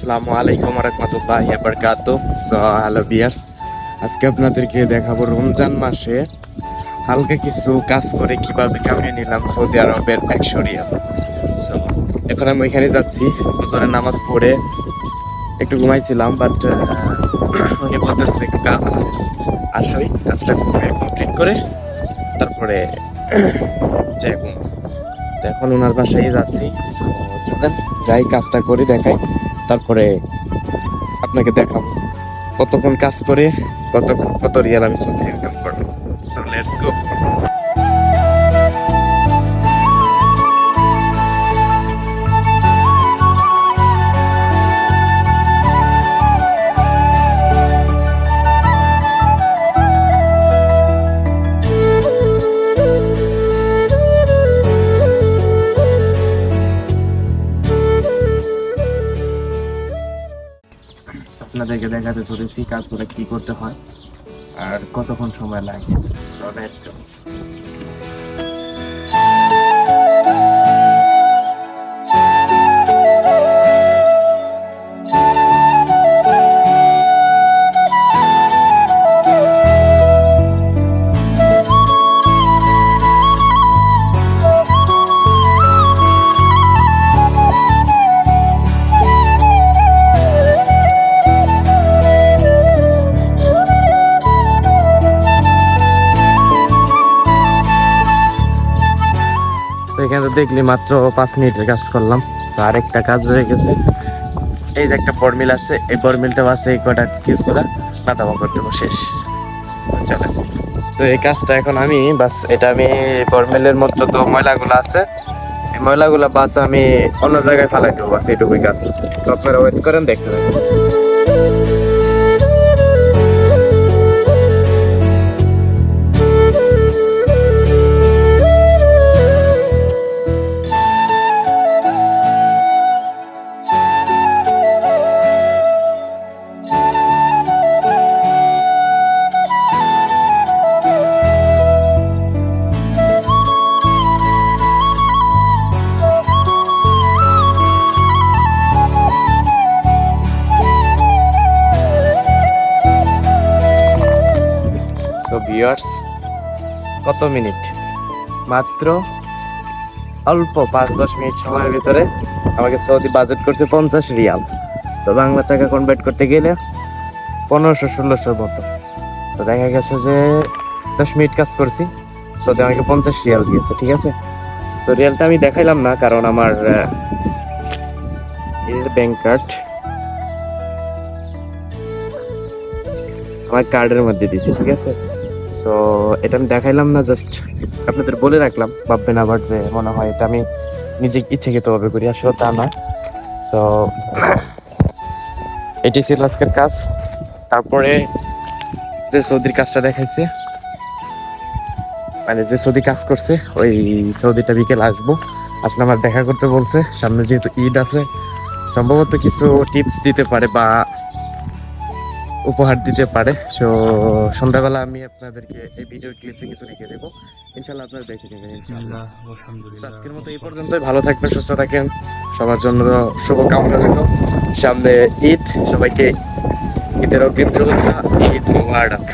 আসসালামু আলাইকুম রাহমাতুল্লাহি ওয়া বারাকাতুহু। সো হ্যালো ভিউয়ার্স, আজকে আপনাদেরকে দেখাবো রমজান মাসে হালকা কিছু কাজ করে কিভাবে কামিয়ে নিলাম সৌদি আরবের 100 রিয়াল। সো এখন আমি ওইখানে যাচ্ছি, ফজরের নামাজ পড়ে একটু ঘুমাইছিলাম, বাট উনি বলতেছেন একটু কাজ আছে, আসোই কাজটা কমপ্লিট করে তারপরে যাই ঘুম। তো এখন ওনার বাসায় যাচ্ছি। সো চলেন যাই, কাজটা করে দেখাই, তারপরে আপনাকে দেখাবো কতক্ষণ কাজ করে কত রিয়াল আমি সৌদি ইনকাম করবো। So let's go. আপনাদেরকে দেখাতে চলেছি কাজ করে কি করতে হয় আর কতক্ষণ সময় লাগে। So, let's go. এখানে তো দেখলি মাত্র 5 মিনিটের কাজ করলাম, তো আরেকটা কাজ রয়ে গেছে। এই যে একটা বর্মিল আছে, এই বর্মিলটা আছে, এই কটা কিস করে মাথা করে দেবো, শেষ। চলে, তো এই কাজটা এখন আমি বাস, এটা আমি বর্মিলের মধ্যে তো ময়লাগুলো আছে, এই ময়লাগুলো বাস আমি অন্য জায়গায় ফেলাই দেবো, বাস এইটুকুই কাজ। তো আপনারা ওয়েট করেন, দেখতে পাবেন। সো ভিউয়ার্স, কত মিনিট, মাত্র অল্প 5-10 মিনিট সময়ের ভিতরে আমাকে সৌদি বাজেট করছে 50 রিয়াল। তো বাংলা টাকা কনভার্ট করতে গেলে 1500-1600 মতো। তো দেখা গেছে যে 10 মিনিট কাজ করছি, সৌদি আমাকে 50 রিয়াল দিয়েছে, ঠিক আছে। তো রিয়ালটা আমি দেখাইলাম না, কারণ আমার ব্যাংক কার্ড আমার কার্ডের মধ্যে দিয়েছে, ঠিক আছে। তো এটা আমি দেখাইলাম না, জাস্ট আপনাদের বলে রাখলাম, ভাববেন আবার যে মনে হয় এটা আমি নিজে ইচ্ছাকৃতভাবে করি, আসলে তা না। সো এটি ছিল আজকের কাজ। তারপরে যে সৌদির কাজটা দেখাইছে, মানে যে সৌদি কাজ করছে, ওই সৌদিটা বিকেল আসবো, আসলে আমার দেখা করতে বলছে। সামনে যেহেতু ঈদ আছে, সম্ভবত কিছু টিপস দিতে পারে বা উপহার দিতে পারে। সো সন্ধ্যাবেলা আমি আপনাদেরকে এই ভিডিও ক্লিপসে কিছু রেখে দেবো, ইনশাল্লাহ আপনারা দেখে নেবেন ইনশাল্লাহ। আজকের মতো এই পর্যন্তই, ভালো থাকবেন, সুস্থ থাকেন, সবার জন্য শুভকামনা রইল। সামনে ঈদ, সবাইকে ঈদের অগ্রিম শুভেচ্ছা, ঈদ মোবারক।